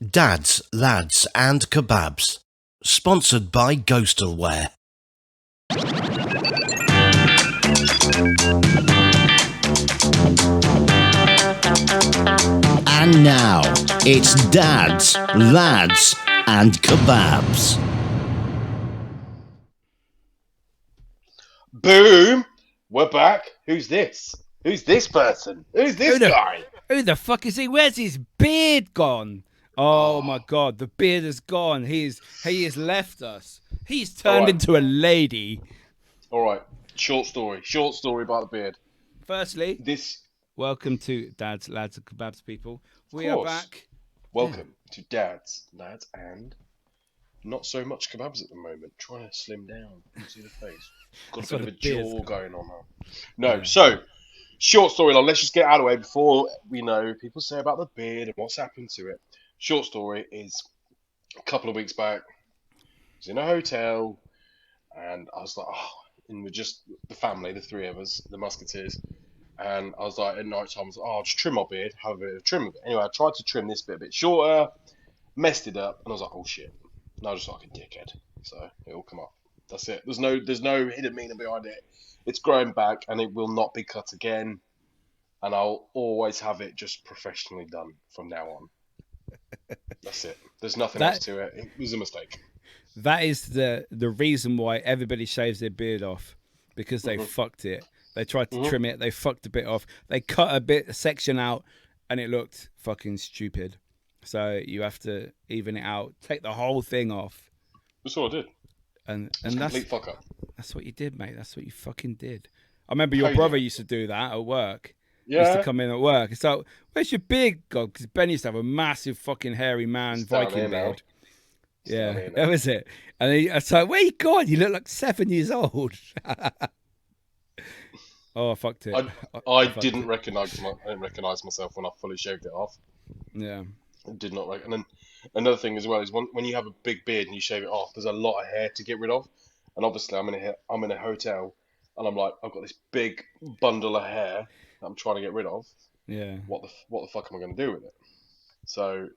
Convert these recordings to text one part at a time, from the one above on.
Dads, Lads and Kebabs. Sponsored by Ghostalware. And now, it's Dads, Lads and Kebabs. Boom! We're back. Who's this? Who's this person? Who's this guy? Who the fuck is he? Where's his beard gone? Oh my god, the beard is gone. He has left us. He's turned into a lady. All right. Short story about the beard. Firstly, welcome to Dads, Lads and Kebabs, people. We are back. Welcome to Dads, Lads and not so much kebabs at the moment. Trying to slim down. You see the face. Got a bit of a jaw going on now. No, so short story long. Let's just get out of the way before we know people say about the beard and what's happened to it. Short story is a couple of weeks back. I was in a hotel and I was like, and we're just the family, the three of us, the Musketeers. And I was like, at night time, I was like, I'll just trim my beard, have a bit of trim of it. Anyway, I tried to trim this bit a bit shorter, messed it up, and I was like, oh shit. And I was just like a dickhead. So it'll come up. That's it. There's no hidden meaning behind it. It's growing back and it will not be cut again. And I'll always have it just professionally done from now on. That's it. There's nothing else to it. It was a mistake. That is the reason why everybody shaves their beard off, because they fucked it. They tried to trim it. They fucked a bit off. They cut a section out, and it looked fucking stupid. So you have to even it out. Take the whole thing off. That's what I did. And that's complete fuck up. That's what you did, mate. That's what you fucking did. I remember your brother used to do that at work. Yeah. He used to come in at work. It's like, where's your beard gone? Because Ben used to have a massive fucking hairy man Viking beard. Yeah, that was it. And I was like, where you gone? You look like 7 years old. Oh, I fucked it. I didn't recognise myself when I fully shaved it off. Yeah. I did not recognise. And then another thing as well is when you have a big beard and you shave it off, there's a lot of hair to get rid of. And obviously I'm in a hotel and I'm like, I've got this big bundle of hair that I'm trying to get rid of. Yeah. What the fuck am I going to do with it? So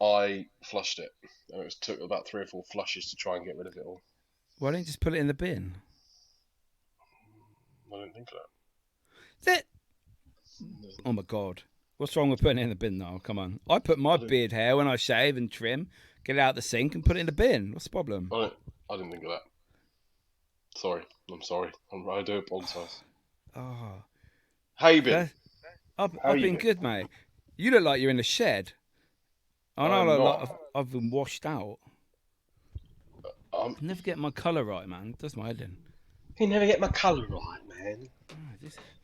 I flushed it. And it took about 3 or 4 flushes to try and get rid of it all. Why don't you just put it in the bin? I don't think of that. Oh my god. What's wrong with putting it in the bin now? Come on. I put my beard hair when I shave and trim, get it out the sink and put it in the bin. What's the problem? I didn't think of that. Sorry. I'm sorry. I do apologise. Oh. How you been? I've been good, mate. You look like you're in the shed. I know I've been washed out. I never get my colour right, man. It does my head in. You never get my colour right, man.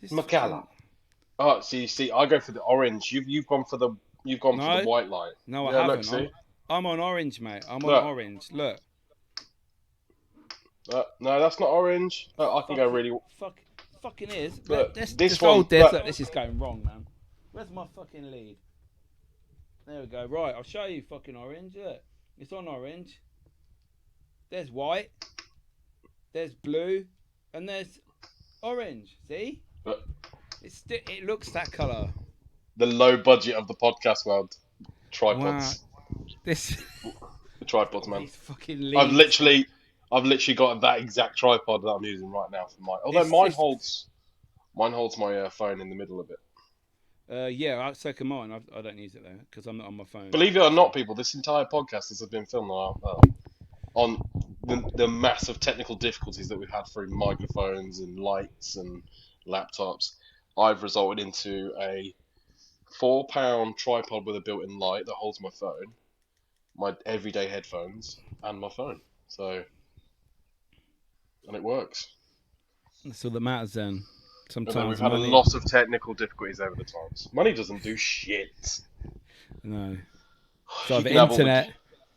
This my colour. Oh, see, I go for the orange. You've gone for the white light. No, I haven't. Look, I'm on orange, mate. I'm on orange. Look. No, that's not orange. I can go really. Fucking is. Look, this one. Look, this is going wrong, man. Where's my fucking lead? There we go. Right, I'll show you fucking orange. Look, it's on orange. There's white. There's blue. And there's orange. See? It looks that colour. The low budget of the podcast world. Tripods. Wow. The tripods, man. Fucking I've literally got that exact tripod that I'm using right now for mine. Although mine holds my phone in the middle of it. Yeah, so can mine. I don't use it though because I'm not on my phone. Believe it or not, people, this entire podcast has been filmed on the massive technical difficulties that we've had through microphones and lights and laptops. I've resulted into a £4 tripod with a built-in light that holds my phone, my everyday headphones, and my phone. So, and it works. That's all that matters then. Sometimes we've had a lot of technical difficulties over the times. Money doesn't do shit. No.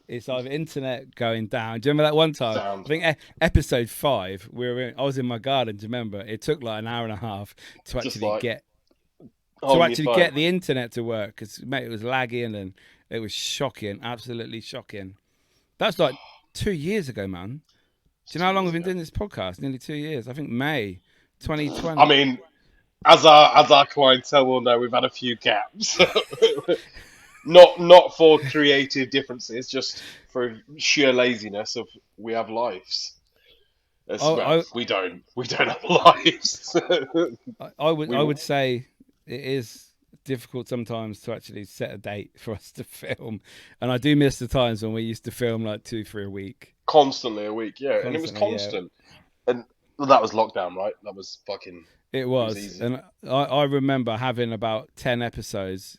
It's either internet going down. Do you remember that one time? I think episode 5. I was in my garden. Do you remember? It took like an hour and a half to actually get the internet to work because mate, it was lagging and it was shocking, absolutely shocking. That's like 2 years ago, man. Do you know how long we've been doing this podcast? Nearly 2 years. I think May 2020. I mean, as our clientele will know, we've had a few gaps. Not for creative differences, just for sheer laziness of we have lives. We don't have lives. I would we I would say it is difficult sometimes to actually set a date for us to film, and I do miss the times when we used to film like 2-3 a week. constantly a week, yeah, and it was Constantly, yeah. constant. And well, that was lockdown, right? That was fucking. It It was was, easy. and I remember having about 10 episodes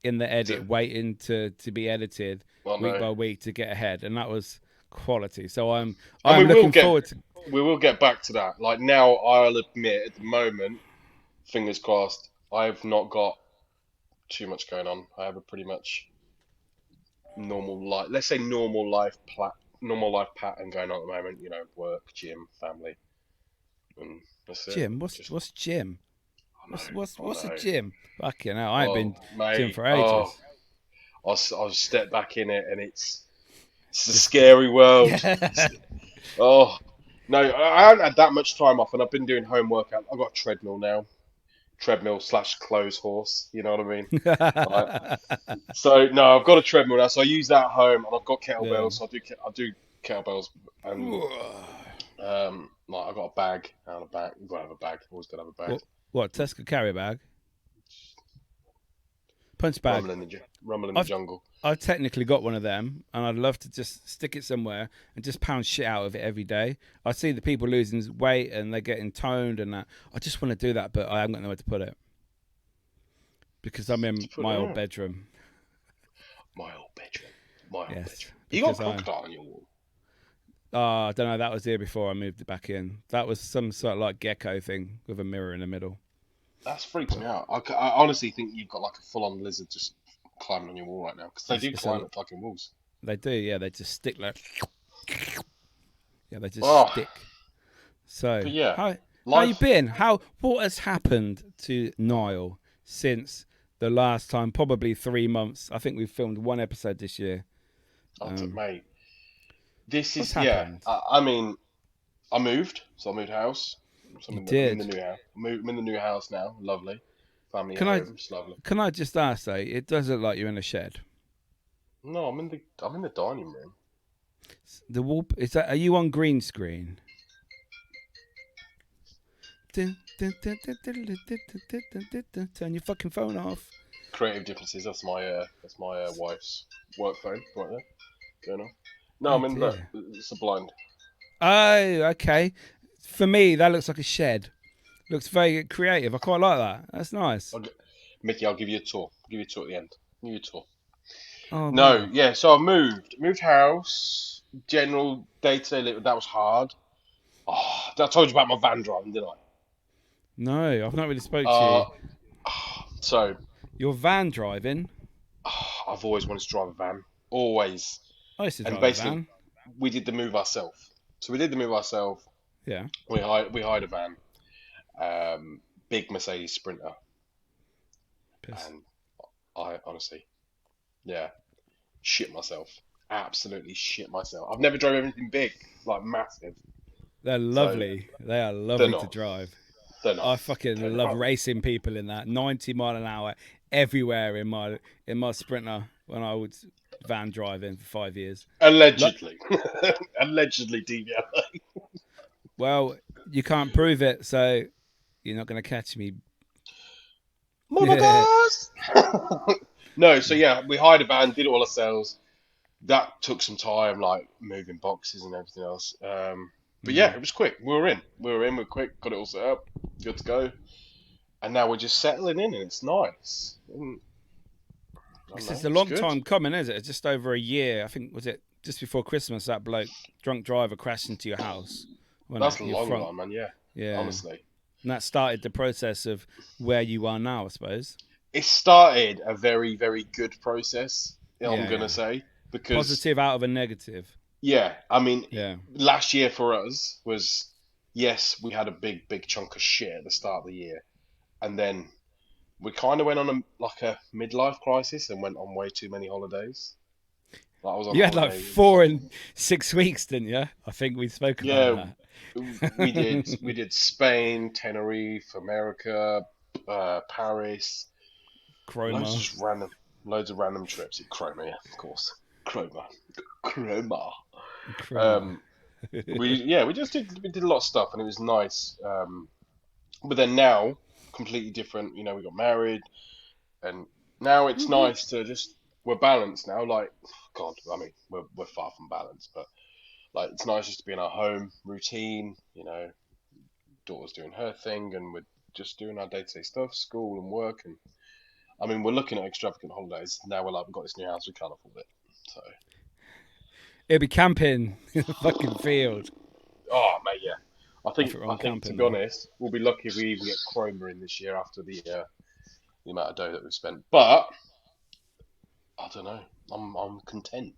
in the edit, waiting to be edited week by week to get ahead, and that was quality. So I'm looking forward to. We will get back to that. Like now, I'll admit, at the moment, fingers crossed, I've not got too much going on. I have a pretty much normal life. Let's say normal life pattern going on at the moment. You know, work, gym, family, and that's it. Gym? What's gym? What's a gym? Fucking hell, I ain't been mate, gym for ages. I'll step back in it, and it's a scary world. Oh no, I haven't had that much time off, and I've been doing home workout. I've got a treadmill now, treadmill/clothes horse. You know what I mean? Like, so no, I've got a treadmill now, so I use that at home, and I've got kettlebells. So I do kettlebells, and like I got a bag and a bag. You gotta have a bag. Always gotta have a bag. What Tesco carry bag? Punch bag. Rumble in the jungle. I've technically got one of them, and I'd love to just stick it somewhere and just pound shit out of it every day. I see the people losing weight and they're getting toned and that. I just want to do that, but I haven't got nowhere to put it because I'm in my old bedroom. My old bedroom. You got a crocodile on your wall? I don't know. That was here before I moved it back in. That was some sort of like gecko thing with a mirror in the middle. That freaks me out. I honestly think you've got like a full-on lizard just climbing on your wall right now because they do climb at fucking walls. They do, yeah. They just stick like, yeah, they just stick. So, but yeah, how you been? What has happened to Niall since the last time? Probably 3 months. I think we've filmed one episode this year. Mate, this is happened? I mean, I moved, so I moved house. So I'm in the new house. I'm in the new house now. Lovely. Family home. It's lovely. Can I just ask though? It does look like you're in a shed. No, I'm in the dining room. The wall is that? Are you on green screen? Turn your fucking phone off. Creative differences. That's my wife's work phone right there. Going on. No, I mean look, it's a blind. Oh, okay. For me, that looks like a shed. Looks very creative. I quite like that. That's nice. Mickey, I'll give you a tour. I'll give you a tour at the end. Give you a tour. Oh, no, man. Yeah. So I moved house. General day-to-day living. That was hard. Oh, I told you about my van driving, didn't I? No, I've not really spoke to you. So your van driving? I've always wanted to drive a van. Always. I used to drive a van. We did the move ourselves. So we did the move ourselves. Yeah. We hired a van. Big Mercedes Sprinter. Piss. And I honestly, shit myself. Absolutely shit myself. I've never drove anything big, like massive. They're lovely. They are lovely to drive. They're not. I fucking love racing people in that. 90 mile an hour everywhere in my Sprinter when I was van driving for 5 years. Allegedly. Allegedly DVLA. Well, you can't prove it, so you're not going to catch me. Motherfuckers! No, so we hired a van, did it all ourselves. That took some time, like moving boxes and everything else. But it was quick. We were in. We were quick, got it all set up, good to go. And now we're just settling in, and it's nice. It's a long time coming, is it? It's just over a year. I think, was it just before Christmas, that bloke, drunk driver, crashed into your house? That's a long one, man, yeah. Honestly. And that started the process of where you are now, I suppose. It started a very, very good process, I'm going to say. Because positive out of a negative. Yeah, I mean, last year for us was, yes, we had a big, big chunk of shit at the start of the year. And then we kind of went on a midlife crisis and went on way too many holidays. You had like 4 in 6 weeks, didn't you? I think we spoke about that. We did Spain, Tenerife, America, Paris. Chroma. Just random. loads of random trips. Chroma, yeah, of course. Chroma. We just did a lot of stuff, and it was nice. But then now, completely different. You know, we got married, and now it's nice to we're balanced now. Like, God, I mean, we're far from balanced, but like it's nice just to be in our home routine. You know, daughter's doing her thing, and we're just doing our day-to-day stuff, school and work, and I mean, we're looking at extravagant holidays. Now we're like, we've got this new house, we can't afford it. So it'll be camping in the fucking field. Oh, mate, yeah. I think camping, to be honest, we'll be lucky if we even get Chroma in this year after the amount of dough that we've spent. But I don't know. I'm content.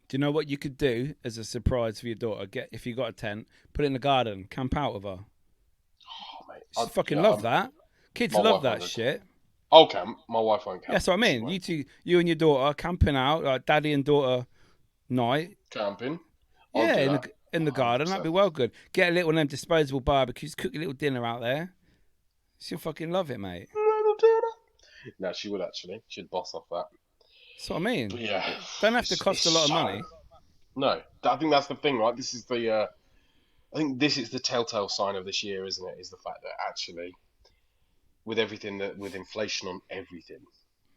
Do you know what you could do as a surprise for your daughter? If you got a tent, put it in the garden, camp out with her. Oh, mate, I fucking love that. Kids love that shit. I'll camp. My wife won't camp. That's what I mean. You two, you and your daughter camping out, like daddy and daughter night. Camping. Yeah, in the garden. 100%. That'd be well good. Get a little one of them disposable barbecues, cook your little dinner out there. She'll fucking love it, mate. No, she would actually. She'd boss off that. That's what I mean. But yeah. Don't have to cost a lot of money. No. I think that's the thing, right? This is I think this is the telltale sign of this year, isn't it? Is the fact that actually, with inflation on everything,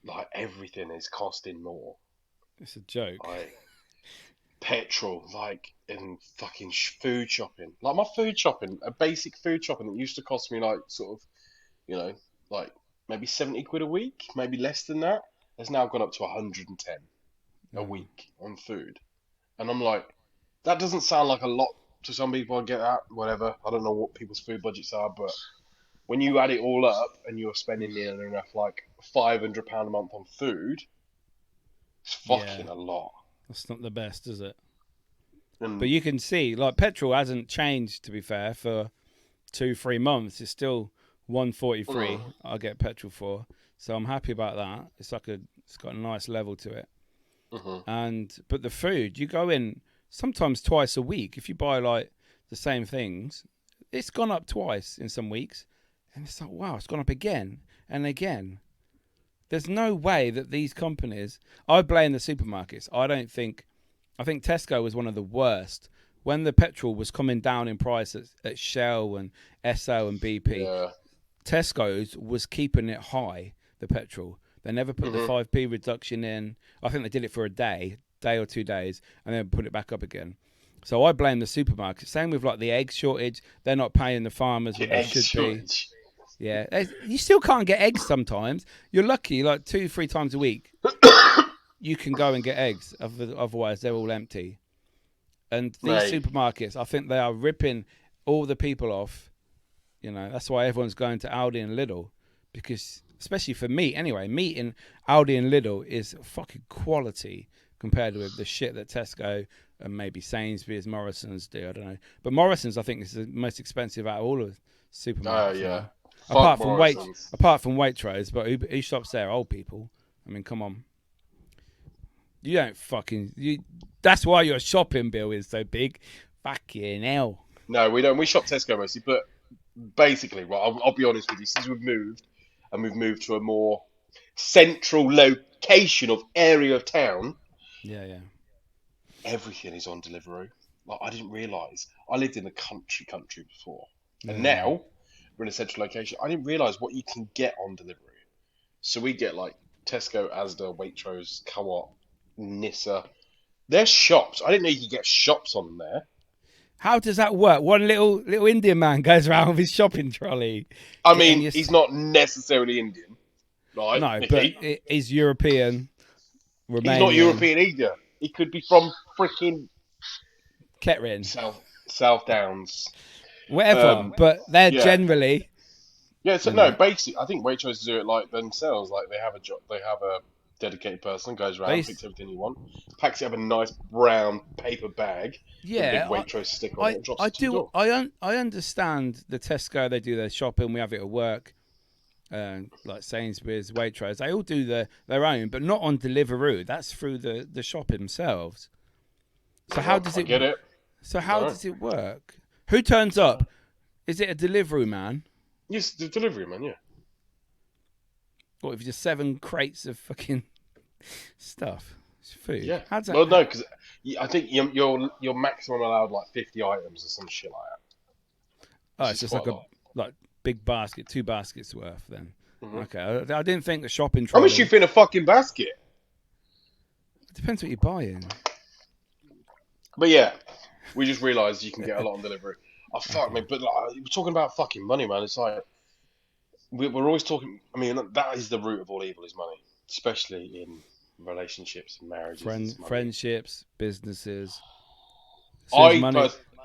like everything is costing more. It's a joke. Like petrol, like in fucking food shopping. Like my food shopping, a basic food shopping that used to cost me like sort of, you know, like maybe 70 quid a week, maybe less than that, has now gone up to 110 a week on food. And I'm like, that doesn't sound like a lot to some people. I get that, whatever. I don't know what people's food budgets are, but when you add it all up and you're spending nearly enough like £500 a month on food, it's fucking a lot. That's not the best, is it? But you can see, like, petrol hasn't changed, to be fair, for 2-3 months. It's still 143 I get petrol for. So I'm happy about that. It's got a nice level to it. But the food, you go in sometimes twice a week. If you buy, like, the same things, it's gone up twice in some weeks. And it's like, wow, it's gone up again and again. There's no way that these companies... I blame the supermarkets. I think Tesco was one of the worst. When the petrol was coming down in price at Shell and Esso and BP, Tesco's was keeping it high, the petrol. They never put the 5p reduction in. I think they did it for a day or 2 days, and then put it back up again. So I blame the supermarkets. Same with like the egg shortage. They're not paying the farmers what they should be. Yeah, you still can't get eggs sometimes. You're lucky, like 2-3 times a week, you can go and get eggs. Otherwise, they're all empty. And these supermarkets, I think they are ripping all the people off. You know, that's why everyone's going to Aldi and Lidl. Because, especially for meat, anyway, meat in Aldi and Lidl is fucking quality compared with the shit that Tesco and maybe Sainsbury's, Morrison's do. I don't know. But Morrison's, I think, is the most expensive out of all of supermarkets. Oh, yeah. Apart from Waitrose, but who shops there? Old people. I mean, come on. You don't that's why your shopping bill is so big. Fucking hell. No, we don't. We shop Tesco mostly, but basically, right, I'll be honest with you. Since we've moved to a more central location of area of town. Yeah. Everything is on Deliveroo. Like, I didn't realise. I lived in the country before. And now we're in a central location. I didn't realise what you can get on Deliveroo. So we get like Tesco, Asda, Waitrose, Co-op, Nissa. They're shops. I didn't know you could get shops on there. How does that work? One little Indian man goes around with his shopping trolley. I mean, he's not necessarily Indian, right? No, but he's European, Romanian. He's not European either. He could be from freaking Kettering, South Downs, whatever. But they're generally. Yeah, so no, basically, I think Waitrose do it like themselves. Like they have a job, they have a dedicated person goes around, picks everything you want, packs it up in a nice brown paper bag. Yeah, with a big Waitrose sticker on it and drops it to your door. I understand the Tesco. They do their shopping. We have it at work. Like Sainsbury's, Waitrose, they all do their own, but not on Deliveroo. That's through the shop themselves. So how does it? Get it? So how does it work? Who turns up? Is it a delivery man? Yes, the delivery man. Yeah. What if you just 7 crates of fucking stuff? It's food. Yeah. How's that? Well, no, because I think you're maximum allowed like 50 items or some shit like that. Oh, it's just like big basket, 2 baskets worth then. Mm-hmm. Okay, I didn't think the shopping How trolley. much you fit in a fucking basket? It depends what you're buying. But yeah, we just realised you can get a lot on delivery. Oh fuck me, but like, we're talking about fucking money, man. It's like we're always talking. I mean, that is the root of all evil, is money, especially in relationships and marriages. Friendships, businesses.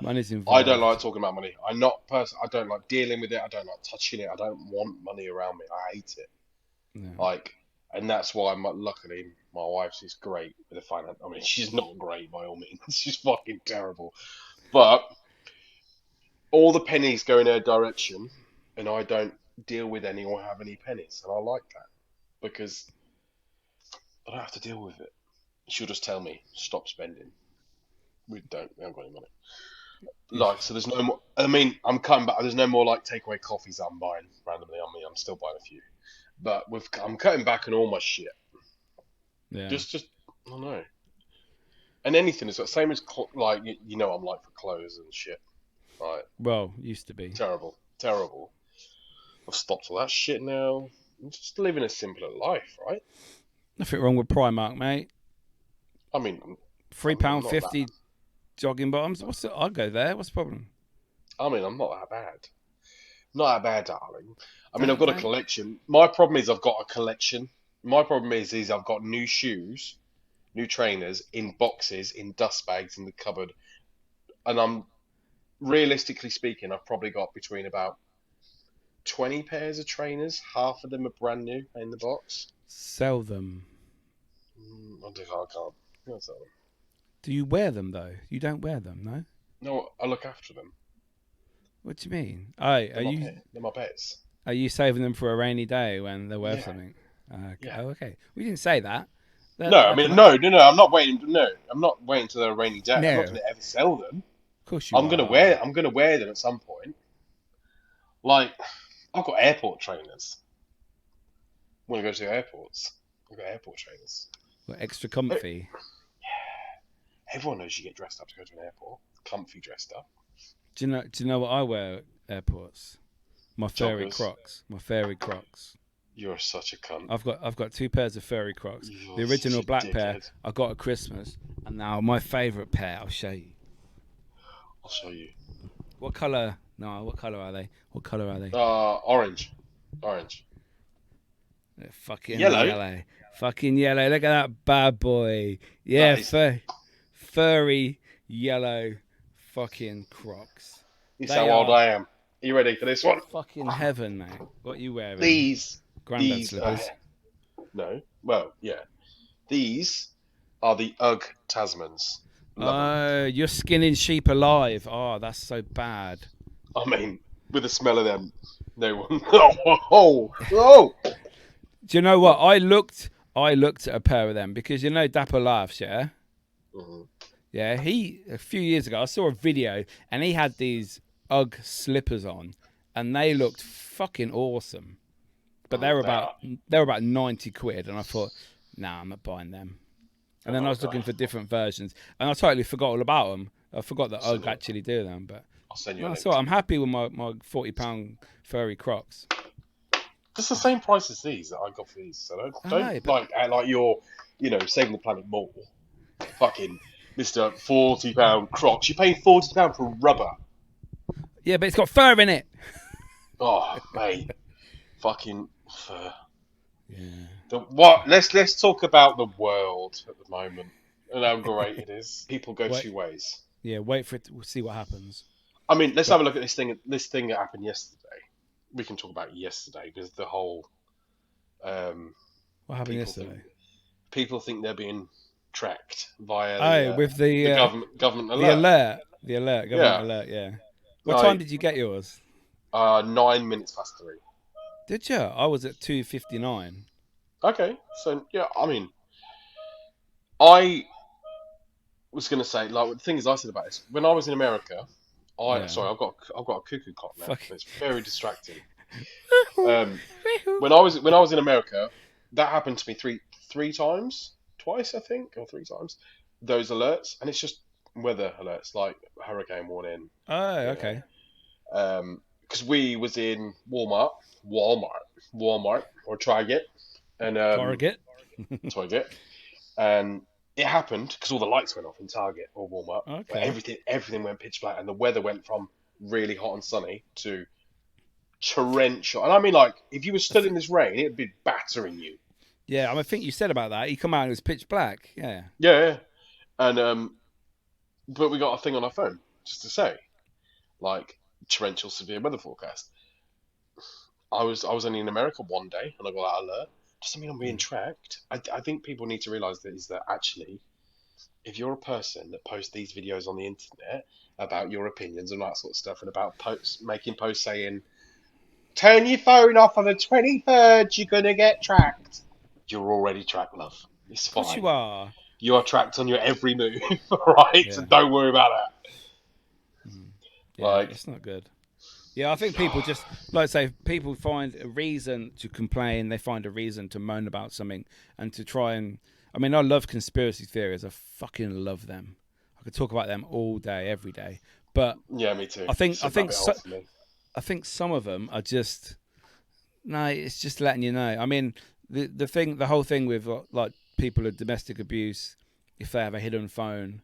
Money's involved. I don't like talking about money. I don't like dealing with it. I don't like touching it. I don't want money around me. I hate it. Yeah. And that's why luckily my wife is great with the finance. I mean, she's not great by all means. She's fucking terrible. But all the pennies go in her direction, and I don't deal with any or have any pennies, and I like that because I don't have to deal with it. She'll just tell me stop spending. We haven't got any money. Like, so there's no more. I mean, I'm cutting back. There's no more like takeaway coffees I'm buying randomly on me. I'm still buying a few, but I'm cutting back on all my shit. Yeah. Just I don't know. And anything is the same as like you know I'm like for clothes and shit. Like, well, used to be terrible. I've stopped all that shit now. I'm just living a simpler life, right? Nothing wrong with Primark, mate. I mean, £3.50 jogging bottoms. I'll go there. What's the problem? I mean, I'm not that bad. Not that bad, darling. I mean, I've got a collection. My problem is I've got a collection. My problem is I've got new shoes, new trainers in boxes, in dust bags in the cupboard. And I'm, realistically speaking, I've probably got between about 20 pairs of trainers. Half of them are brand new in the box. Sell them. I can't sell them. Do you wear them, though? You don't wear them, no? No, I look after them. What do you mean? They're my pets. Are you saving them for a rainy day when they're worth something? Yeah. Oh, okay. We didn't say that. No. I'm not waiting. No, I'm not waiting till a rainy day. No. I'm not going to ever sell them. Of course you are. I'm going to wear them at some point. Like, I've got airport trainers. When I go to airports, I've got airport trainers. What, extra comfy? Yeah. Everyone knows you get dressed up to go to an airport. Comfy dressed up. Do you know what I wear at airports? My furry Crocs. My furry Crocs. You're such a cunt. I've got 2 pairs of furry Crocs. The original black pair I got at Christmas, and now my favourite pair. I'll show you. I'll show you. What colour? No, what colour are they? Orange. They're fucking yellow. Fucking yellow. Look at that bad boy. Yeah, furry yellow fucking Crocs. This is how old I am. Are you ready for this one? Fucking heaven, mate. What are you wearing? Granddad slippers. No. Well, yeah. These are the UGG Tasmans. You're skinning sheep alive. Oh, that's so bad. I mean, with the smell of them, no one. Oh! Do you know what? I looked at a pair of them because you know Dapper Laughs, yeah? Mm-hmm. Yeah, a few years ago, I saw a video and he had these UGG slippers on and they looked fucking awesome. But they were about 90 quid and I thought, nah, I'm not buying them. And then I was looking for different versions and I totally forgot all about them. I forgot that UGG actually do them, but I'll send you a link. I'm happy with my £40 furry Crocs. It's the same price as these that I got for these, so don't act like you're, saving the planet more. Fucking Mr. £40 Crocs. You're paying £40 for rubber. Yeah, but it's got fur in it. Oh, mate. Fucking fur. Yeah. Let's talk about the world at the moment and how great it is. People go 2 ways. Yeah, wait for it to see what happens. I mean, let's have a look at this thing that happened yesterday. We can talk about yesterday because the whole. What happened yesterday? People think they're being tracked via with the government alert. The alert, government alert. Yeah. What time did you get yours? 9 minutes past 3. Did you? I was at 2:59. Okay, so yeah, I mean, I was gonna say the thing is I said about this when I was in America. I've got a cuckoo clock now. It's very distracting. When I was in America, that happened to me three times, twice I think, or three times. Those alerts, and it's just weather alerts like hurricane warning. Oh, okay. Because we was in Walmart or Target, and Target, and it happened because all the lights went off in Target or Walmart. Okay. Everything went pitch black, and the weather went from really hot and sunny to torrential. And I mean, like, if you were stood in this rain, it'd be battering you. Yeah, I think you said about that. You come out and it was pitch black. Yeah. Yeah, and but we got a thing on our phone just to say, like, torrential severe weather forecast. I was only in America one day and I got that alert. Doesn't mean I'm being tracked. I think people need to realise that actually, if you're a person that posts these videos on the internet about your opinions and that sort of stuff, and about making posts saying, turn your phone off on the 23rd, you're gonna get tracked. You're already tracked, love. It's fine. Of course you are. You are tracked on your every move, right? Yeah. So don't worry about that. Yeah, like, it's not good. Yeah, I think people just, like I say, people find a reason to complain. They find a reason to moan about something and to try and... I mean, I love conspiracy theories. I fucking love them. I could talk about them all day, every day. But yeah, me too. I think some of them are just... No, it's just letting you know. I mean, the whole thing with like people with domestic abuse, if they have a hidden phone,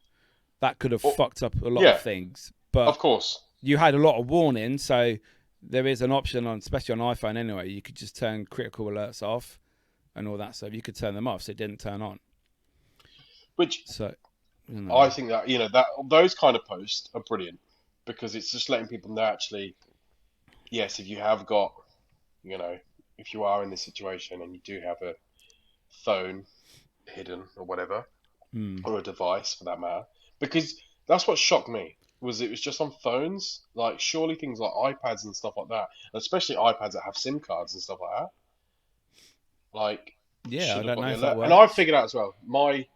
that could have fucked up a lot of things. But of course, you had a lot of warning, so there is an option on, especially on iPhone anyway. You could just turn critical alerts off and all that stuff. You could turn them off, so it didn't turn on. I think that that those kind of posts are brilliant because it's just letting people know actually, yes, if you have got, if you are in this situation and you do have a phone hidden or whatever, or a device for that matter, because that's what shocked me. It was just on phones, like surely things like iPads and stuff like that, and especially iPads that have SIM cards and stuff like that. Like, yeah, I don't know if that works. And I figured out as well. I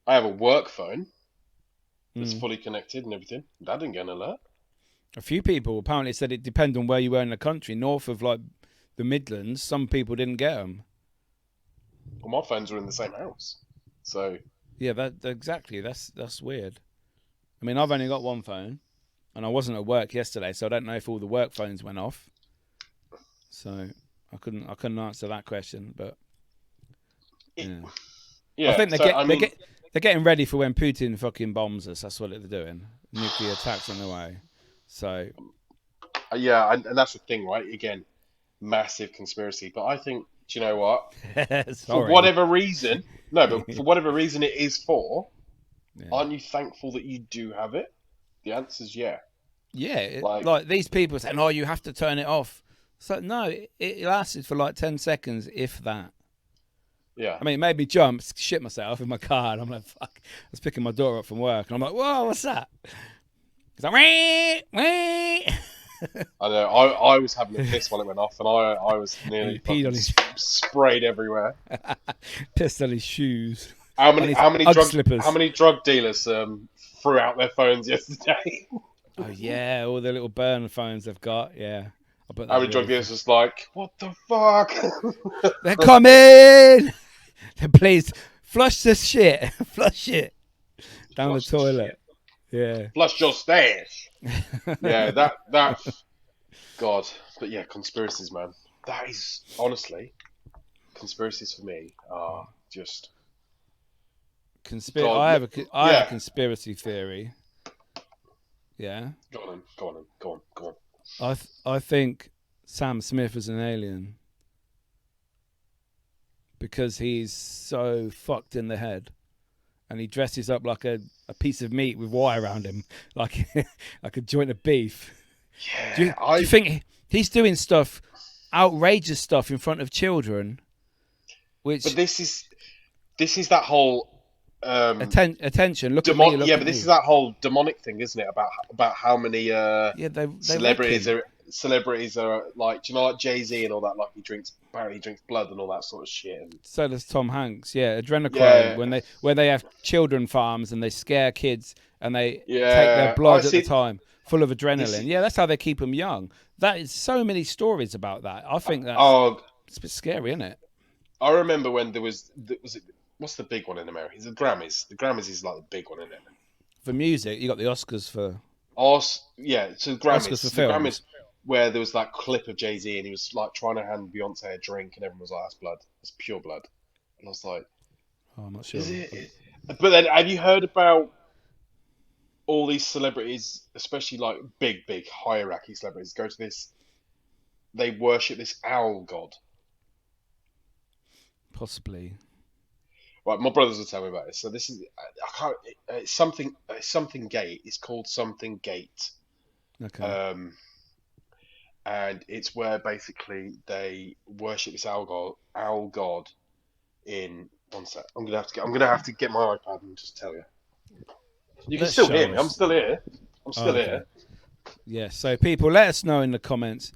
have a work phone that's fully connected and everything. That didn't get an alert. A few people apparently said it depended on where you were in the country. North of like the Midlands, some people didn't get them. Well, my phones were in the same house, so yeah, exactly. That's weird. I mean, I've only got one phone, and I wasn't at work yesterday, so I don't know if all the work phones went off. So I couldn't answer that question, but yeah. I think they're getting ready for when Putin fucking bombs us. That's what they're doing. Nuclear attacks on the way. So yeah, and that's the thing, right? Again, massive conspiracy, but I think, do you know what? For whatever reason, for whatever reason it is for. Yeah. Aren't you thankful that you do have it? The answer's yeah. Yeah, like these people saying, "Oh, you have to turn it off." So no, it lasted for like 10 seconds, if that. Yeah. I mean, it made me jump, shit myself in my car, and I'm like, "Fuck!" I was picking my daughter up from work, and I'm like, "Whoa, what's that?" It's like, "Wee." I know. I was having a piss when it went off, and I was nearly peed on his sprayed everywhere. Pissed on his shoes. How many drug dealers threw out their phones yesterday? Oh yeah, all the little burn phones they've got. Yeah, how many drug dealers was like, what the fuck? They're coming. Please flush this shit. Flush it down the toilet. Yeah. Flush your stash. Yeah, that. God, but yeah, conspiracies, man. That is honestly, conspiracies for me are just. I have a conspiracy theory. Yeah. Go on. I think Sam Smith is an alien because he's so fucked in the head, and he dresses up like a piece of meat with wire around him, like a joint of beef. Yeah. Do you think he's doing outrageous stuff in front of children? But this is that whole. Attention! Look at me. But this is that whole demonic thing, isn't it? About how many celebrities are like, do you know, like Jay-Z and all that? Like apparently he drinks blood and all that sort of shit. And... So does Tom Hanks. Yeah, adrenochrome. When they have children farms and they scare kids and they take their blood at the time, full of adrenaline. Yeah, that's how they keep them young. that is so many stories about that. I think that's it's a bit scary, isn't it? I remember when there was it, what's the big one in America? It's the Grammys. The Grammys is like the big one, isn't it? For music, you got the Oscars for. Yeah, so Grammys. Oscars for the films. Grammys, where there was that clip of Jay-Z and he was like trying to hand Beyonce a drink, and everyone was like, "That's blood. That's pure blood." And I was like, "Oh, I'm not sure." Is it? But then, have you heard about all these celebrities, especially like big hierarchy celebrities, go to this? They worship this owl god. Possibly. Right, my brothers will tell me about this. So this is I can't. It's something gate. It's called something gate. Okay. And it's where basically they worship this owl god in one sec. I'm gonna have to get my iPad and just tell you. You can still hear me. I'm still here. Here. Yeah. So people, let us know in the comments.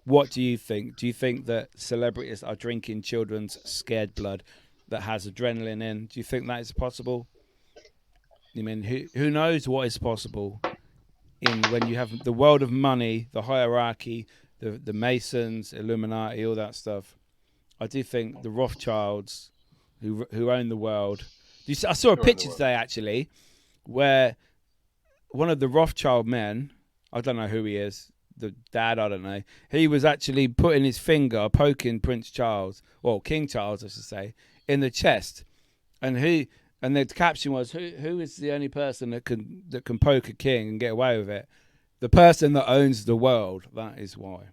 What do you think? Do you think that celebrities are drinking children's scared blood that has adrenaline in? Do you think that is possible? I mean, who knows what is possible in when you have the world of money, the hierarchy, the Masons, Illuminati, all that stuff. I do think the Rothschilds, who own the world. I saw a picture today actually, where one of the Rothschild men, I don't know who he is, the dad, I don't know. He was actually putting his finger, poking Prince Charles, or King Charles, I should say, in the chest, and the caption was, "Who is the only person that can poke a king and get away with it? The person that owns the world. That is why."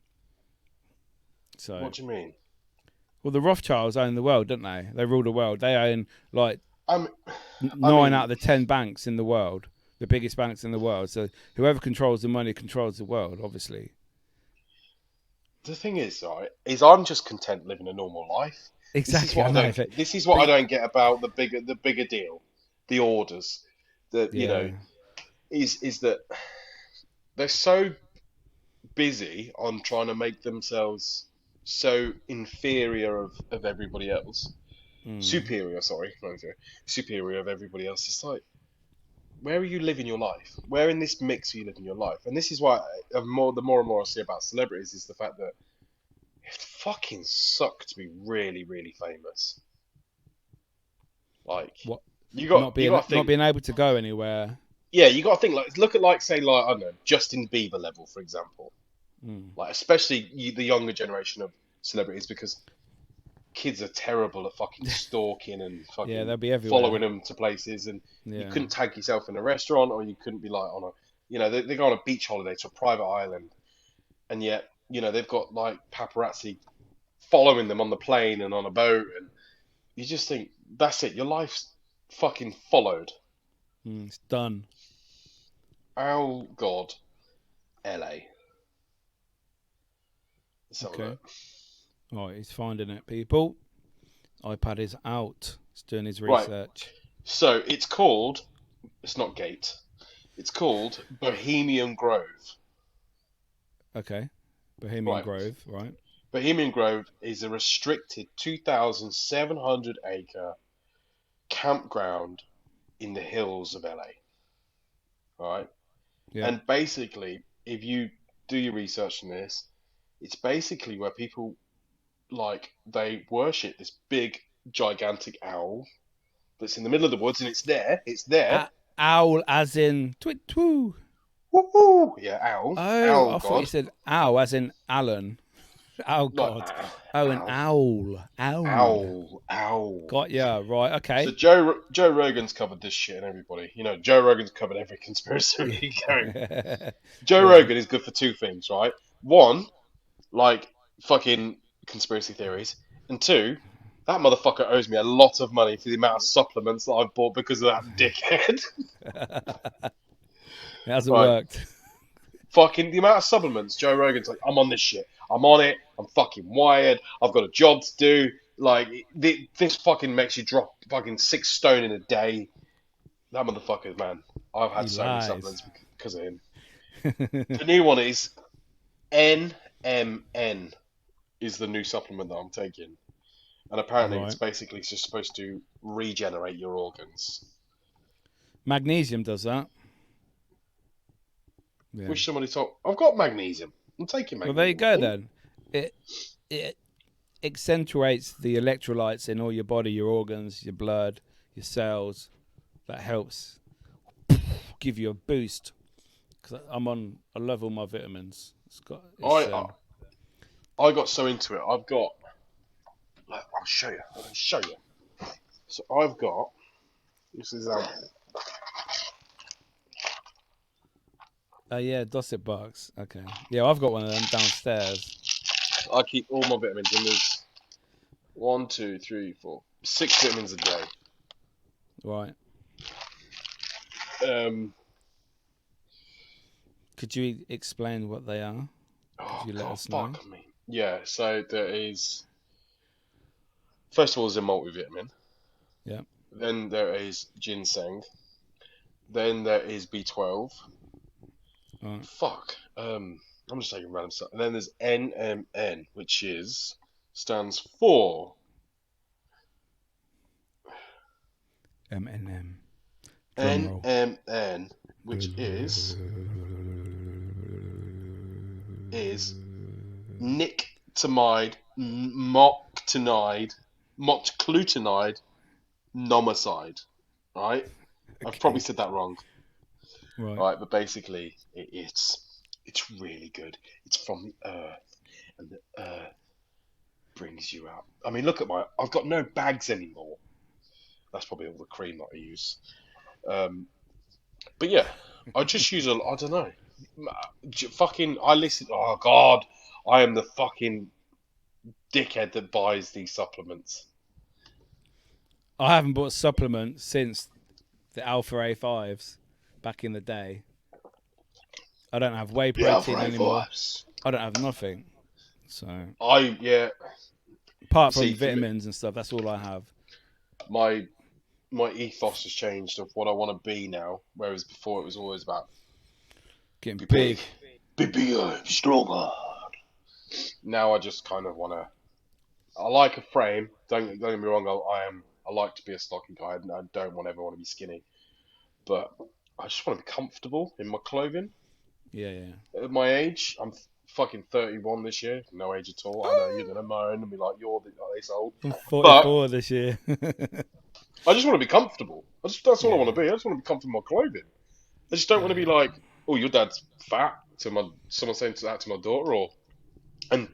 So. What do you mean? Well, the Rothschilds own the world, don't they? They rule the world. They own like 9 out of the 10 banks in the world. The biggest banks in the world. So whoever controls the money controls the world, obviously. The thing is, right, I'm just content living a normal life. Exactly. This is what I don't get about the bigger deal, the orders. You know, is that they're so busy on trying to make themselves so inferior of everybody else. Superior of everybody else. It's like, where are you living your life? Where in this mix are you living your life? And this is why the more and more I see about celebrities is the fact that it fucking sucks to be really, really famous. Like, what? Not being able to go anywhere. Yeah, you got to think look at say I don't know, Justin Bieber level, for example. Like, especially the younger generation of celebrities, because kids are terrible at fucking stalking and fucking they'll be everywhere. Following them to places, and you couldn't tag yourself in a restaurant, or you couldn't be like on they go on a beach holiday to a private island, and yet they've got like paparazzi following them on the plane and on a boat, and you just think, that's it, your life's fucking followed. It's done. Oh God, LA. Okay. All right, he's finding it, people. iPad is out. He's doing his research. Right. So it's not Gate. It's called Bohemian Grove. Okay. Bohemian Grove, right. Bohemian Grove is a restricted 2,700 acre campground in the hills of LA. Right? Yeah. And basically, if you do your research on this, it's basically where people they worship this big, gigantic owl that's in the middle of the woods, and it's there. Owl as in twit-twoo. Woo-hoo. Yeah, owl. Oh, owl I God. thought you said owl as in Alan. Owl God. An owl. Owl. Got ya, right, okay. So Joe Rogan's covered this shit, and everybody. Joe Rogan's covered every conspiracy going. Joe Rogan is good for two things, right? One, fucking conspiracy theories, and two, that motherfucker owes me a lot of money for the amount of supplements that I've bought because of that dickhead. It hasn't worked. Fucking the amount of supplements. Joe Rogan's like, I'm on this shit. I'm on it. I'm fucking wired. I've got a job to do. This fucking makes you drop fucking 6 stone in a day. That motherfucker, man. I've had so many supplements because of him. The new one is NMN. Is the new supplement that I'm taking, and apparently it's basically just supposed to regenerate your organs. Magnesium does that. Yeah. Wish somebody told. I've got magnesium. I'm taking Meghan. Well, there you go then. It accentuates the electrolytes in all your body, your organs, your blood, your cells. That helps give you a boost. Because I love all my vitamins. I got so into it. I've got. I'll show you. So I've got. This is Oh yeah, Dosset box. Okay. Yeah, I've got one of them downstairs. I keep all my vitamins, and there's 1, 2, 3, 4, 6 vitamins a day. Right. Um. Could you explain what they are? Could you let us know? Fuck me. Yeah. So there is. First of all, there's a multivitamin. Yeah. Then there is ginseng. Then there is B12. Right. Fuck. I'm just taking random stuff. And then there's NMN, which stands for MNM. NMN, which is nictamide, moctglutinide, nomicide. Right? Okay. I've probably said that wrong. Right. But basically, it's really good. It's from the earth, and the earth brings you out. I mean, look at I've got no bags anymore. That's probably all the cream that I use. But yeah, I just use I don't know. I listen. Oh God, I am the fucking dickhead that buys these supplements. I haven't bought supplements since the Alpha A5s back in the day. I don't have whey protein anymore. I don't have nothing. So apart from vitamins and stuff, that's all I have. My ethos has changed of what I want to be now, whereas before it was always about getting big, bigger, stronger. Now I just kind of want to. I like a frame. Don't get me wrong. I like to be a stocky guy. I don't ever want to be skinny, but I just want to be comfortable in my clothing. Yeah. At my age, I'm fucking 31 this year. No age at all. I know you're gonna moan and be like, "You're this old." I'm 44 this year. I just want to be comfortable. That's all I want to be. I just want to be comfortable in my clothing. I just don't want to be like, "Oh, your dad's fat." Someone saying that to my daughter, and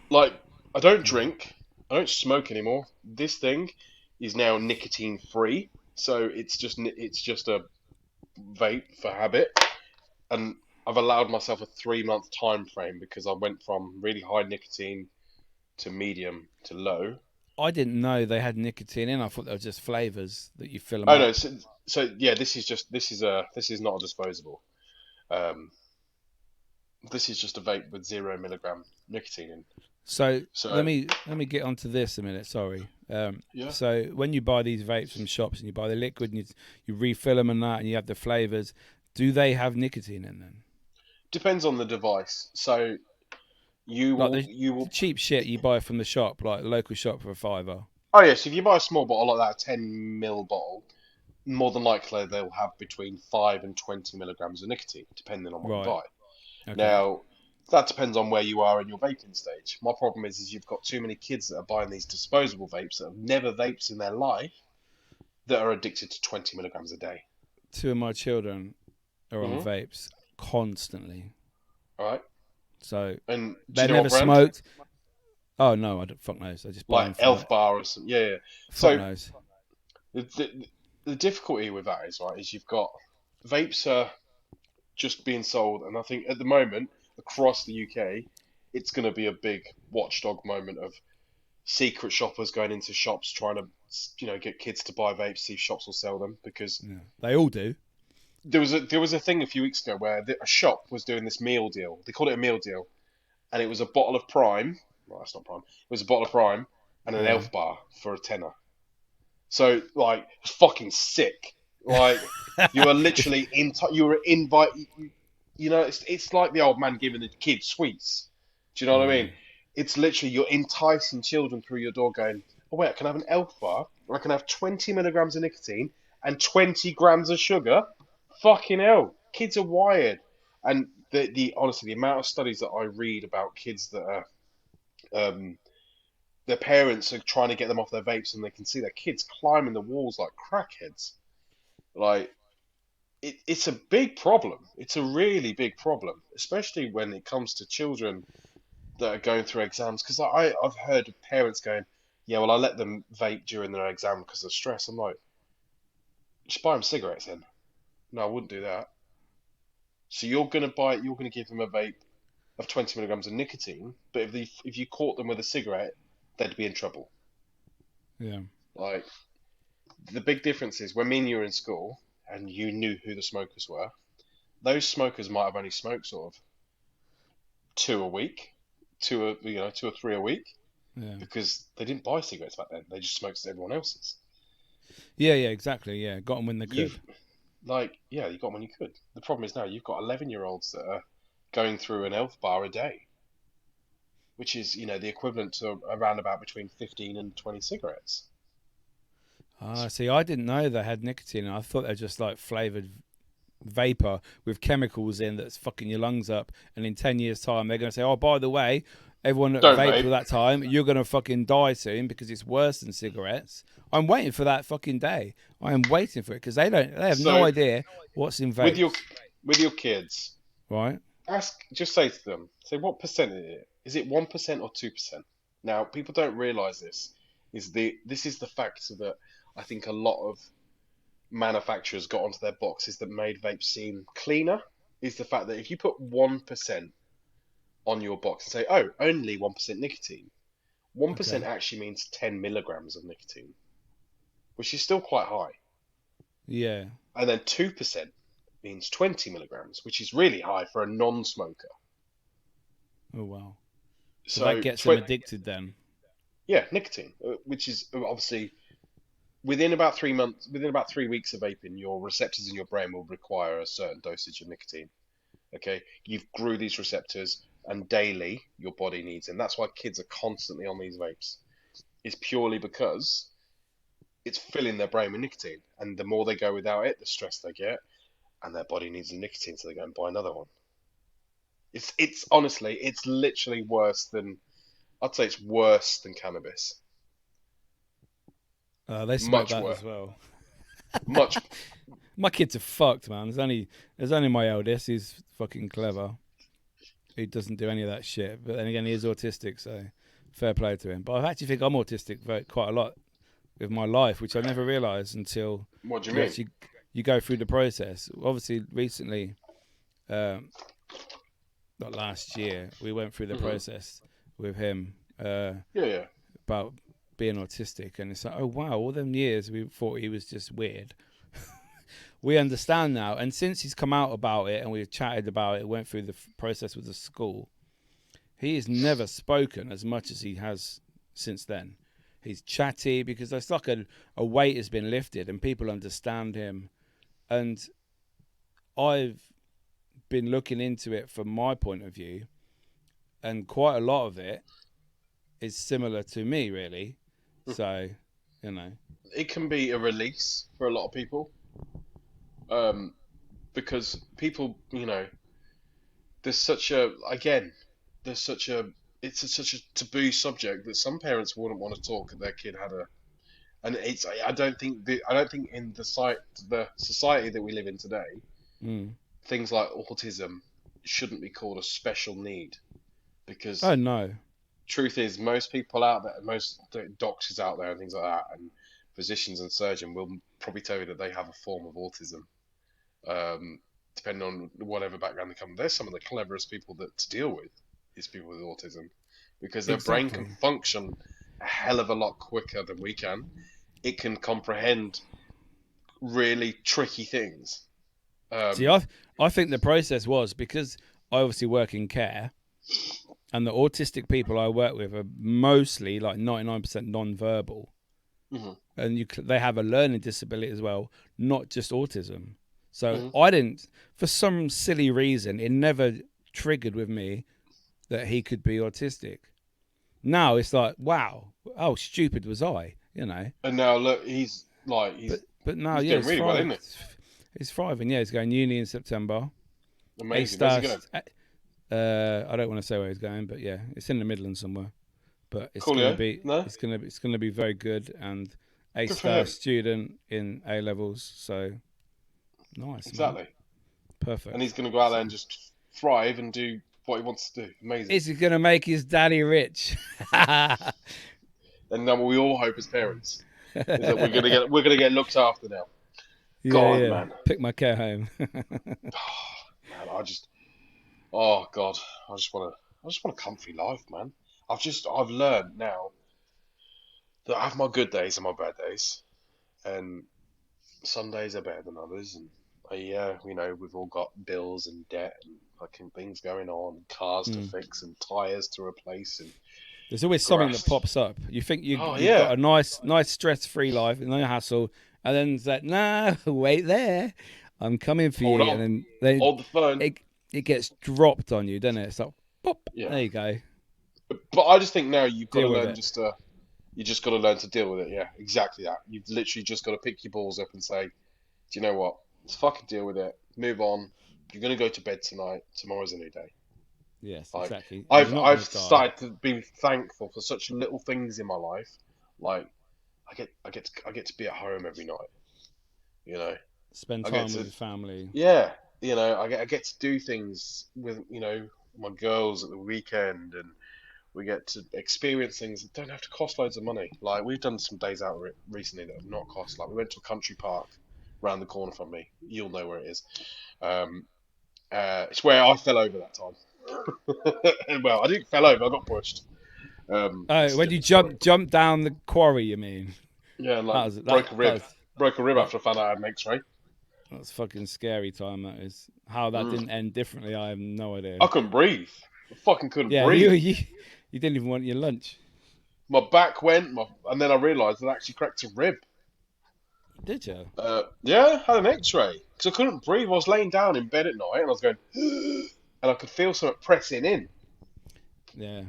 like, I don't drink. I don't smoke anymore. This thing is now nicotine free, so it's just a vape for habit, and I've allowed myself a 3-month time frame because I went from really high nicotine to medium to low. I didn't know they had nicotine in. I thought they were just flavors that you fill them up. Oh no, so yeah, this is not a disposable. This is just a vape with 0 milligram nicotine in. So let me get onto this a minute. Sorry. Yeah. So when you buy these vapes from shops and you buy the liquid and you refill them and that, and you have the flavors, do they have nicotine in them? Depends on the device. So you will cheap shit you buy from the shop, like a local shop for $5. Oh yes, if you buy a small bottle like that, a 10ml bottle, more than likely they'll have between 5 and 20 milligrams of nicotine, depending on what you buy. Okay. Now, that depends on where you are in your vaping stage. My problem is you've got too many kids that are buying these disposable vapes that have never vaped in their life that are addicted to 20 milligrams a day. 2 of my children are on vapes constantly. All right. So and they never smoked. Oh no, I don't. Fuck knows. I just buy like Elf Bar or something. Yeah. Fuck knows. The difficulty with that is you've got vapes are just being sold, and I think at the moment across the UK, it's going to be a big watchdog moment of secret shoppers going into shops trying to get kids to buy vapes, see if shops will sell them because they all do. There was a thing a few weeks ago where a shop was doing this meal deal. They called it a meal deal, and it was a bottle of Prime. Well, that's not Prime. It was a bottle of Prime and an Elf Bar for £10. So like, it's fucking sick. Like, you are literally it's like the old man giving the kids sweets. Do you know what I mean? It's literally you're enticing children through your door, going, "Oh wait, I can have an Elf Bar. I can have 20 milligrams of nicotine and 20 grams of sugar." Fucking hell, kids are wired, and the honestly, the amount of studies that I read about kids that are their parents are trying to get them off their vapes, and they can see their kids climbing the walls like crackheads. Like it's a big problem. It's a really big problem, especially when it comes to children that are going through exams. Because I've heard of parents going, "Yeah, well, I let them vape during their exam because of stress." I'm like, just buy them cigarettes then. No, I wouldn't do that. So you're gonna give them a vape of 20 milligrams of nicotine, but if you caught them with a cigarette, they'd be in trouble. Yeah. Like the big difference is when me and you were in school and you knew who the smokers were, those smokers might have only smoked sort of two a week, two or three a week, Yeah. because they didn't buy cigarettes back then. They just smoked as everyone else's. Yeah, exactly. Yeah, got them when they could. You got them when you could. The problem is now you've got 11-year-olds that are going through an elf bar a day, which is, the equivalent to around about between 15 and 20 cigarettes. See, I didn't know they had nicotine. I thought they're just like flavoured vapor with chemicals in that's fucking your lungs up. And in 10 years' time, they're going to say, oh, by the way, everyone that vaped at that time, you're going to fucking die soon because it's worse than cigarettes. I'm waiting for that fucking day. I am waiting for it because they have no idea what's in vapes. With your kids, right? Just say to them, what percent is it? Is it 1% or 2%? Now, people don't realise this. This is the factor that I think a lot of manufacturers got onto their boxes that made vapes seem cleaner, is the fact that if you put 1% on your box and say, oh, only 1% nicotine, 1% actually means 10 milligrams of nicotine, which is still quite high. Yeah. And then 2% means 20 milligrams, which is really high for a non-smoker. Oh, wow. So that gets them addicted then? Yeah, nicotine, which is obviously within about 3 weeks of vaping, your receptors in your brain will require a certain dosage of nicotine. Okay, you've grew these receptors, and daily your body needs them. That's why kids are constantly on these vapes. It's purely because it's filling their brain with nicotine, and the more they go without it, the stress they get, and their body needs the nicotine, so they go and buy another one. It's honestly, it's literally worse than, I'd say it's worse than cannabis. They smoke that as well. Much. My kids are fucked, man. There's only my eldest. He's fucking clever. He doesn't do any of that shit. But then again, he is autistic, so fair play to him. But I actually think I'm autistic quite a lot with my life, which I never realised until what do you mean? Actually, you go through the process. Obviously, recently, not last year, we went through the process with him. About being autistic, and it's like, oh wow, all them years we thought he was just weird. We understand now, and since he's come out about it and we've chatted about it, went through the process with the school, he has never spoken as much as he has since then. He's chatty because it's like a weight has been lifted and people understand him. And I've been looking into it from my point of view, and quite a lot of it is similar to me, really. So, it can be a release for a lot of people, because people, there's such a taboo subject that some parents wouldn't want to talk if their kid had and I don't think in the society that we live in today, things like autism shouldn't be called a special need, because truth is, most people out there, most doctors out there and things like that, and physicians and surgeons will probably tell you that they have a form of autism, depending on whatever background they come from. They're some of the cleverest people to deal with is people with autism, because their brain can function a hell of a lot quicker than we can. It can comprehend really tricky things. See, I think the process was because I obviously work in care, and the autistic people I work with are mostly like 99% non-verbal. And they have a learning disability as well, not just autism. So I didn't, for some silly reason, it never triggered with me that he could be autistic. Now it's like, wow, how stupid was I, And now look, he's but now, he's doing really well, isn't he? He's thriving. Yeah, he's going uni in September. Amazing. Where's he going? I don't want to say where he's going, but yeah, it's in the Midlands somewhere. But it's Coolio? gonna be No? it's gonna be very good, and Good for A-star him. student in A levels. So nice, Exactly. man. Perfect. And he's going to go out there and just thrive and do what he wants to do. Amazing. Is he gonna make his daddy rich? And then what we all hope as parents is that we're gonna get looked after now. God, man. Pick my cat home. Man, oh God, I just want a comfy life, man. I've learned now that I have my good days and my bad days, and some days are better than others. And we've all got bills and debt and fucking things going on, and cars to fix and tires to replace, and there's always something that pops up. You think you've got a nice stress-free life, no hassle, and then it's like, no, wait there, I'm coming for you, and then hold the phone. It gets dropped on you, doesn't it? It's like, pop, there you go. But I just think now you've got to learn you just got to learn to deal with it. Yeah, exactly that. You've literally just got to pick your balls up and say, do you know what? Let's fucking deal with it. Move on. You're gonna go to bed tonight. Tomorrow's a new day. Yes, exactly. I've started to be thankful for such little things in my life. Like I get to be at home every night. You know, spend time with your family. Yeah, I get to do things with my girls at the weekend, and we get to experience things that don't have to cost loads of money. Like we've done some days out recently that have not cost. Like we went to a country park round the corner from me. You'll know where it is. It's where I fell over that time. Well, I didn't fell over. I got pushed. When you jump down the quarry, you mean? Yeah, and broke a rib. Broke a rib after I found out I had an X-ray. That's fucking scary time. That is. How that didn't end differently, I have no idea. I couldn't breathe. I fucking couldn't breathe. You didn't even want your lunch. My back went, and then I realised I actually cracked a rib. Did you? Yeah, I had an X-ray because I couldn't breathe. I was laying down in bed at night and I was going, and I could feel something pressing in. Yeah.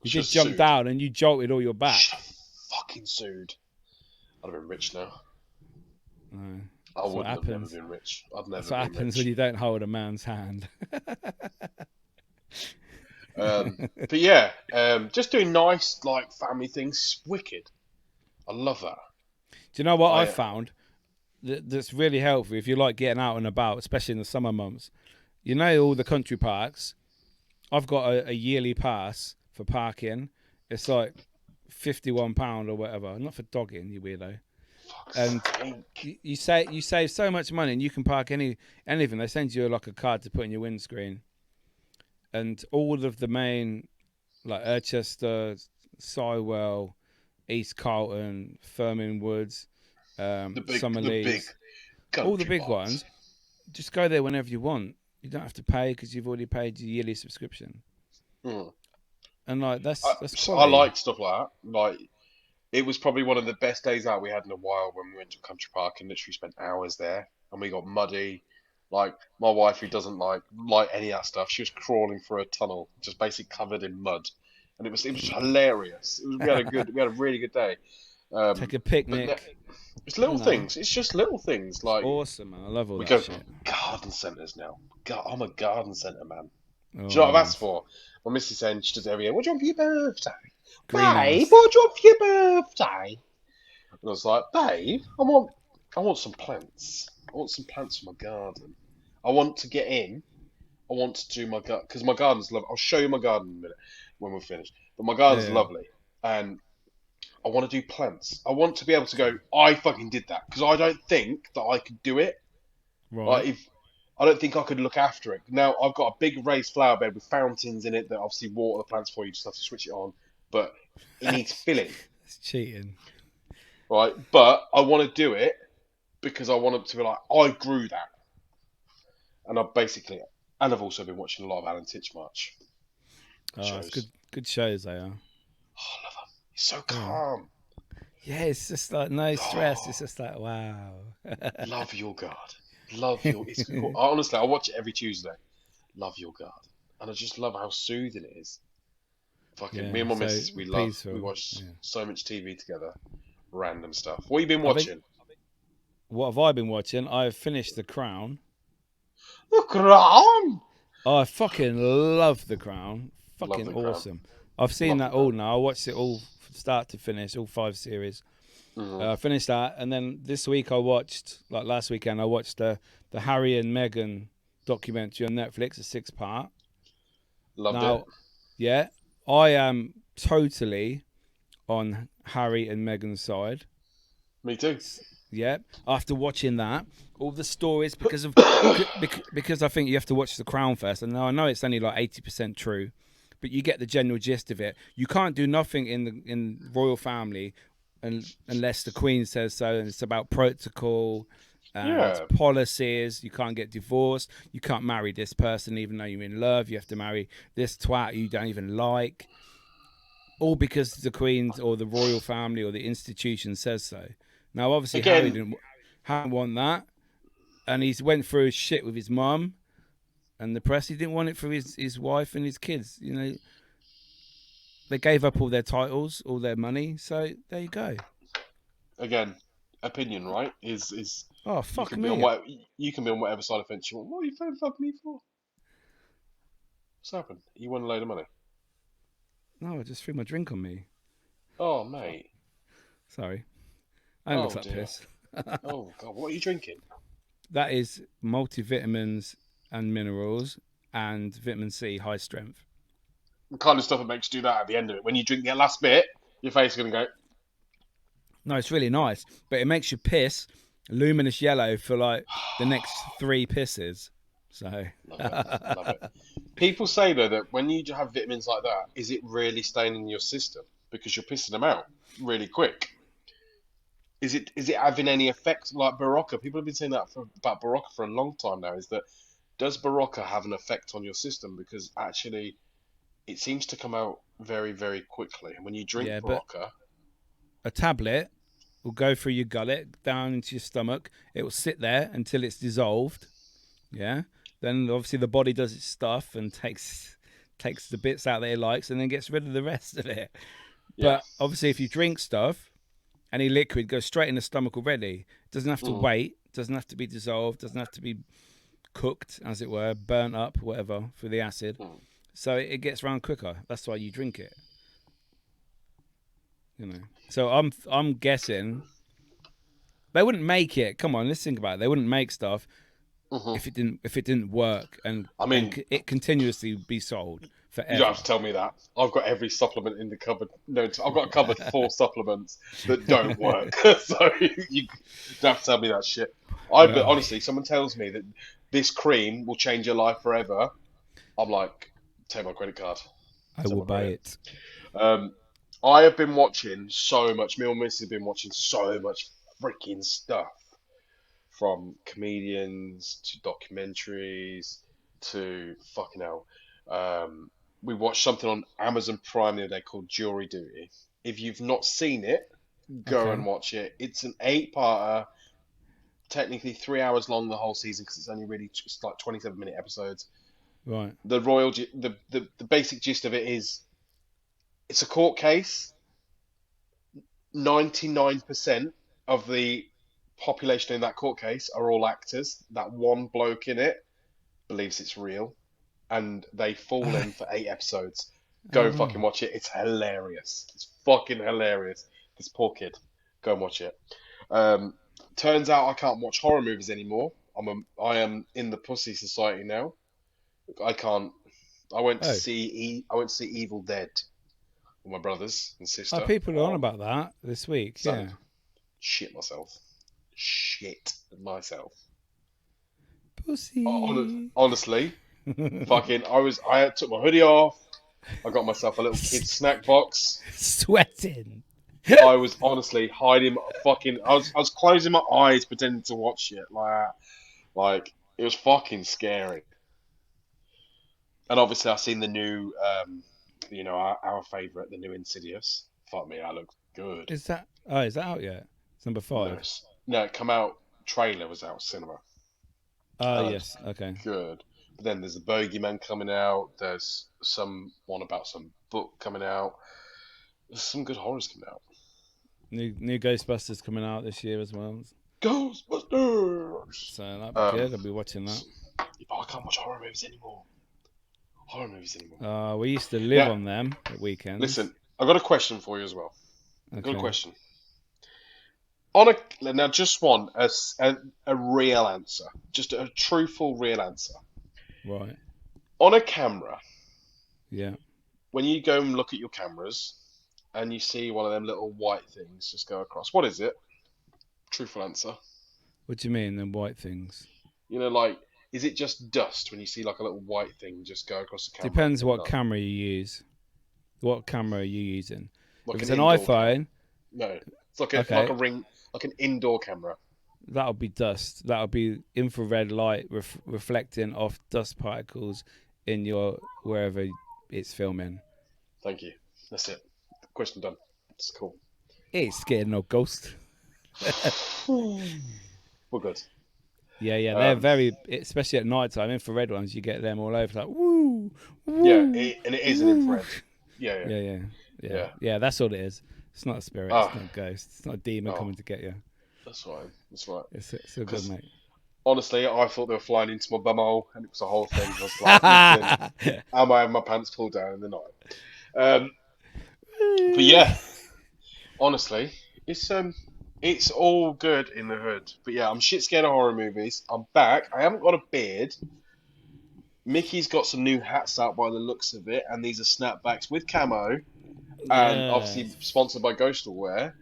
You just jumped down and you jolted all your back. Fucking sued. I'd have been rich now. No. I wouldn't have never been rich. I'd never. That's what happens when you don't hold a man's hand. But yeah, just doing nice like family things. Wicked. I love that. Do you know what I found that's really helpful if you like getting out and about, especially in the summer months? You know, all the country parks. I've got a yearly pass for parking. It's like £51 or whatever. Not for dogging, you weirdo. And you save so much money, and you can park anything. They send you like a card to put in your windscreen, and all of the main like Irchester, Sywell, East Carlton, Firmin Woods, Summerlees, all the big ones. Just go there whenever you want. You don't have to pay because you've already paid your yearly subscription. And like that's quality. I like stuff like that. Like it was probably one of the best days out we had in a while when we went to a country park and literally spent hours there, and we got muddy. Like my wife, who doesn't like any of that stuff, she was crawling through a tunnel, just basically covered in mud, and it was hilarious. We had a really good day. Take a picnic. It's little things. It's just little things. Like awesome, man. I love all that shit. We go garden centres now. I'm a garden centre man. Do you know what I've asked for? My missus saying she does it every year. What do you want for your birthday? Babe, what do you want for your birthday? And I was like, babe, I want some plants. I want some plants for my garden. I want to get in. I want to do my garden because my garden's lovely. I'll show you my garden in a minute when we're finished. But my garden's lovely, and I want to do plants. I want to be able to go, I fucking did that, because I don't think that I could do it. Right. Like, I don't think I could look after it. Now, I've got a big raised flower bed with fountains in it that obviously water the plants for you. You just have to switch it on. But it needs filling. It's cheating. Right? But I want to do it because I want it to be like, I grew that. And I've also been watching a lot of Alan Titchmarsh. It's good shows they are. Oh, I love them. He's so calm. Yeah, it's just like no stress. It's just like, wow. Love your garden. It's cool. Honestly, I watch it every Tuesday. Love your garden. And I just love how soothing it is. Fucking me and my missus, we watch so much TV together. Random stuff. What have you been watching? What have I been watching? I've finished The Crown. The Crown. Oh, I fucking love The Crown. Love Fucking The Crown. awesome. I've seen that all now. I watched it all start to finish, all 5 series. I finished that, and then this week I watched, like last weekend, I watched the Harry and Meghan documentary on Netflix, a 6-part. Loved it. Yeah, I am totally on Harry and Meghan's side. Me too. Yeah, after watching that, all the stories, because I think you have to watch The Crown first, and I know it's only like 80% true, but you get the general gist of it. You can't do nothing in the royal family unless the Queen says so, and it's about protocol and policies. You can't get divorced. You can't marry this person even though you're in love. You have to marry this twat you don't even like, all because the Queen's or the royal family or the institution says so. Now, obviously, Harry didn't want that, and he went through his shit with his mum and the press. He didn't want it for his wife and his kids. You know, they gave up all their titles, all their money. So there you go. Again, opinion, right? Is oh fuck you can me. You can be on whatever side of the fence you want. What are you phone fuck me for? What's happened? You won a load of money. No, I just threw my drink on me. Oh, mate. Sorry. I don't look like piss. Oh, God. What are you drinking? That is multivitamins and minerals and vitamin C, high strength. The kind of stuff that makes you do that at the end of it. When you drink the last bit, your face is going to go... No, it's really nice. But it makes you piss luminous yellow for like the next 3 pisses. So... Love it. People say, though, that when you have vitamins like that, is it really staying in your system? Because you're pissing them out really quick. Is it having any effect like Barocca? People have been saying that about Barocca for a long time now. Is that does Barocca have an effect on your system? Because actually, it seems to come out very, very quickly. And when you drink Barocca, a tablet will go through your gullet down into your stomach. It will sit there until it's dissolved. Yeah. Then obviously the body does its stuff and takes the bits out that it likes and then gets rid of the rest of it. Yeah. But obviously, if you drink stuff. Any liquid goes straight in the stomach already. It doesn't have to wait. Doesn't have to be dissolved. Doesn't have to be cooked, as it were, burnt up, whatever, for the acid. So it gets round quicker. That's why you drink it. You know. So I'm guessing they wouldn't make it. Come on, let's think about it. They wouldn't make stuff if it didn't work and it continuously be sold. Forever. You don't have to tell me that. I've got every supplement in the cupboard. No, I've got a cupboard full of supplements that don't work. So you don't have to tell me that shit. But honestly, someone tells me that this cream will change your life forever. I'm like, take my credit card. I will buy it. I have been watching so much. Me and Miss have been watching so much freaking stuff. From comedians to documentaries to fucking hell. We watched something on Amazon Prime the other day called Jury Duty. If you've not seen it, go and watch it. It's an 8-parter, technically 3 hours long the whole season because it's only really just like 27-minute episodes. Right. The basic gist of it is it's a court case. 99% of the population in that court case are all actors. That one bloke in it believes it's real. And they fall in for 8 episodes. Go and fucking watch it. It's hilarious. It's fucking hilarious. This poor kid. Go and watch it. Turns out I can't watch horror movies anymore. I am in the pussy society now. I can't. I went to see Evil Dead with my brothers and sister. People are on about that this week. Yeah. Shit myself. Pussy. Honestly. Fucking, I took my hoodie off. I got myself a little kid's snack box. Sweating. I was honestly hiding fucking. I was closing my eyes, pretending to watch it. Like it was fucking scary. And obviously, I've seen the new, our favorite, the new Insidious. Fuck me, that looks good. Is that out yet? It's number 5. No, it come out. Trailer was out cinema. Yes. Okay. Good. But then there's the Bogeyman coming out. There's one about some book coming out. There's some good horrors coming out. New Ghostbusters coming out this year as well. Ghostbusters! So that'll be good. I'll be watching that. But I can't watch horror movies anymore. We used to live on them at weekends. Listen, I've got a question for you as well. Okay. I've got a question. Now, just one, a real answer. Just a truthful, real answer. Right. On a camera. Yeah. When you go and look at your cameras and you see one of them little white things just go across, what is it? Truthful answer. What do you mean, them white things? You know, like, is it just dust when you see like a little white thing just go across the camera? Depends what camera you use. What camera are you using? Like if it's an iPhone... Camera. No, it's like a ring, like an indoor camera. That'll be dust. That'll be infrared light reflecting off dust particles in your wherever it's filming. Thank you. That's it. Question done. It's cool. Ain't scared no ghost. We're good. Yeah. They're very, especially at night time. Infrared ones, you get them all over. Like woo. Yeah, and it is an infrared. Yeah. That's all it is. It's not a spirit. It's not a ghost. It's not a demon coming to get you. That's right. It's so good, mate. Honestly, I thought they were flying into my bumhole, and it was a whole thing. I was like, listen, am I having my pants pulled down in the night? But yeah, honestly, it's all good in the hood. But yeah, I'm shit scared of horror movies. I'm back. I haven't got a beard. Mickey's got some new hats out by the looks of it, and these are snapbacks with camo, and obviously sponsored by Ghostal Wear.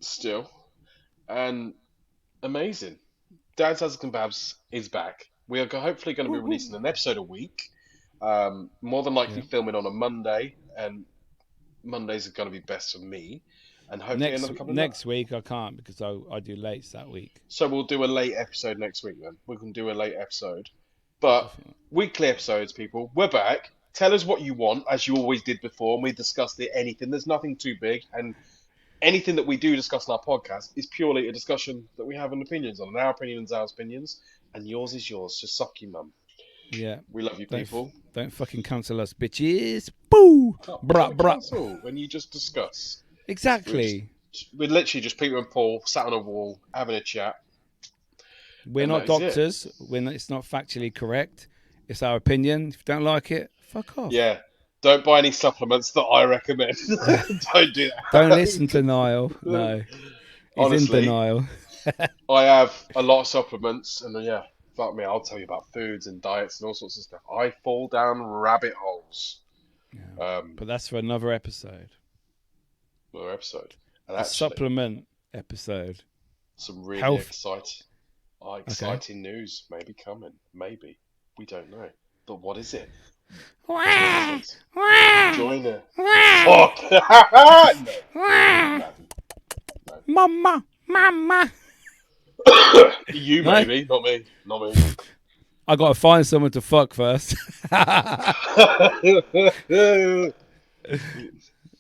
Still, and amazing. Dads Lads Kebabs is back. We are hopefully going to be releasing an episode a week. More than likely filming on a Monday, and Mondays are going to be best for me. And hopefully another couple of next week I can't because I do lates that week. So we'll do a late episode next week then. We can do a late episode. But weekly episodes, people, we're back. Tell us what you want, as you always did before, and we discussed it. Anything. There's nothing too big, and anything that we do discuss in our podcast is purely a discussion that we have an opinions on. And our opinions, our opinions, and yours is yours. Just suck you, mum. Yeah. We love you, people. Don't fucking cancel us, bitches. Boo! Cancel when you just discuss. Exactly. We're literally just Peter and Paul sat on a wall having a chat. We're not doctors. It's not factually correct. It's our opinion. If you don't like it, fuck off. Yeah. Don't buy any supplements that I recommend. Don't do that. Don't listen to Niall. No. He's in denial. I have a lot of supplements, and fuck me, I'll tell you about foods and diets and all sorts of stuff. I fall down rabbit holes. Yeah. But that's for another episode. And actually, supplement episode. Some really exciting news may be coming. Maybe. We don't know. But what is it? Join it. No. Mama. You maybe, not me. I gotta find someone to fuck first.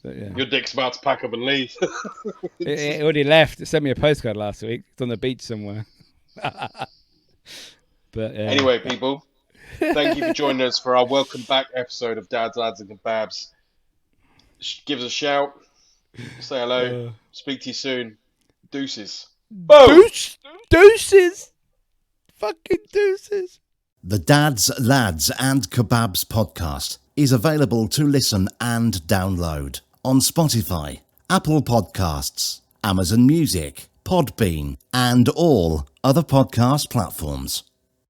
Your dick's about to pack up and leave. It already left. It sent me a postcard last week. It's on the beach somewhere. But anyway, people, thank you for joining us for our welcome back episode of Dads, Lads and Kebabs. Give us a shout. Say hello. Speak to you soon. Deuces. Boom! Deuces. Fucking deuces. The Dads, Lads and Kebabs podcast is available to listen and download on Spotify, Apple Podcasts, Amazon Music, Podbean, and all other podcast platforms.